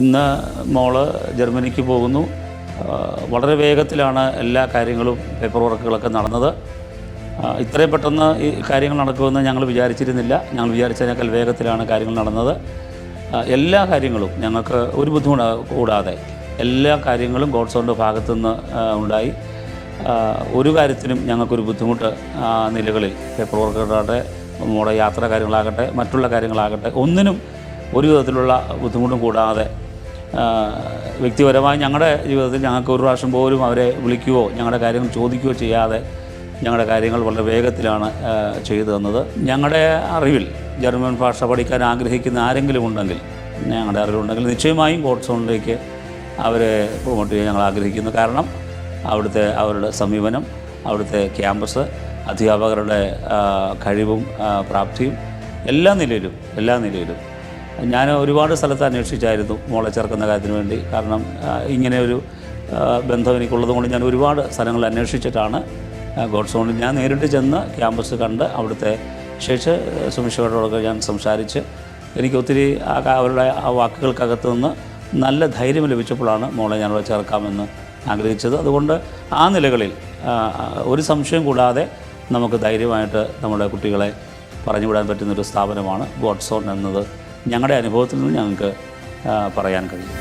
ഇന്ന് മോള് ജർമ്മനിക്ക് പോകുന്നു. വളരെ വേഗത്തിലാണ് എല്ലാ കാര്യങ്ങളും പേപ്പർ വർക്കുകളൊക്കെ നടന്നത്. ഇത്രയും പെട്ടെന്ന് ഈ കാര്യങ്ങൾ നടക്കുമെന്ന് ഞങ്ങൾ വിചാരിച്ചിരുന്നില്ല. ഞങ്ങൾ വിചാരിച്ചതിനേക്കാൾ വേഗത്തിലാണ് കാര്യങ്ങൾ നടന്നത്. എല്ലാ കാര്യങ്ങളും ഞങ്ങൾക്ക് ഒരു ബുദ്ധിമുട്ട് കൂടാതെ എല്ലാ കാര്യങ്ങളും ഗോഡ്സോണിൻ്റെ ഭാഗത്തുനിന്ന് ഉണ്ടായി. ഒരു കാര്യത്തിനും ഞങ്ങൾക്കൊരു ബുദ്ധിമുട്ട് നിലകളിൽ പേപ്പർ വർക്കുകളാകട്ടെ, നമ്മുടെ യാത്രാ കാര്യങ്ങളാകട്ടെ, മറ്റുള്ള കാര്യങ്ങളാകട്ടെ, ഒന്നിനും ഒരു വിധത്തിലുള്ള ബുദ്ധിമുട്ടും കൂടാതെ വ്യക്തിപരമായി ഞങ്ങളുടെ ജീവിതത്തിൽ ഞങ്ങൾക്ക് ഒരു പ്രാവശ്യം പോലും അവരെ വിളിക്കുകയോ ഞങ്ങളുടെ കാര്യങ്ങൾ ചോദിക്കുകയോ ചെയ്യാതെ ഞങ്ങളുടെ കാര്യങ്ങൾ വളരെ വേഗത്തിലാണ് ചെയ്തു തന്നത്. ഞങ്ങളുടെ അറിവിൽ ജർമ്മൻ ഭാഷ പഠിക്കാൻ ആഗ്രഹിക്കുന്ന ആരെങ്കിലും ഉണ്ടെങ്കിൽ, ഞങ്ങളുടെ അറിവുണ്ടെങ്കിൽ നിശ്ചയമായും ഗോഡ്സോണിലേക്ക് അവരെ പ്രൊമോട്ട് ചെയ്യാൻ ഞങ്ങൾ ആഗ്രഹിക്കുന്നു. കാരണം അവിടുത്തെ അവരുടെ സമീപനം, അവിടുത്തെ ക്യാമ്പസ്, അധ്യാപകരുടെ കഴിവും പ്രാപ്തിയും എല്ലാ നിലയിലും ഞാൻ ഒരുപാട് സ്ഥലത്ത് അന്വേഷിച്ചായിരുന്നു മോളെ ചേർക്കുന്ന കാര്യത്തിന് വേണ്ടി. കാരണം ഇങ്ങനെ ഒരു ബന്ധം എനിക്കുള്ളത് കൊണ്ട് ഞാൻ ഒരുപാട് സ്ഥലങ്ങൾ അന്വേഷിച്ചിട്ടാണ് ഗോഡ്സോണിൽ ഞാൻ നേരിട്ട് ചെന്ന് ക്യാമ്പസ് കണ്ട് അവിടുത്തെ സുമിഷയോടൊക്കെ ഞാൻ സംസാരിച്ച് എനിക്ക് ഒത്തിരി അവരുടെ ആ വാക്കുകൾക്കകത്ത് നിന്ന് നല്ല ധൈര്യം ലഭിച്ചപ്പോഴാണ് മോളെ ഞാനവിടെ ചേർക്കാമെന്ന് ആഗ്രഹിച്ചത്. അതുകൊണ്ട് ആ നിലകളിൽ ഒരു സംശയം കൂടാതെ നമുക്ക് ധൈര്യമായിട്ട് നമ്മുടെ കുട്ടികളെ പറഞ്ഞുവിടാൻ പറ്റുന്നൊരു സ്ഥാപനമാണ് ഗോഡ്സോൺ എന്നത് ഞങ്ങളുടെ അനുഭവത്തിൽ നിന്ന് ഞങ്ങൾക്ക് പറയാൻ കഴിയും.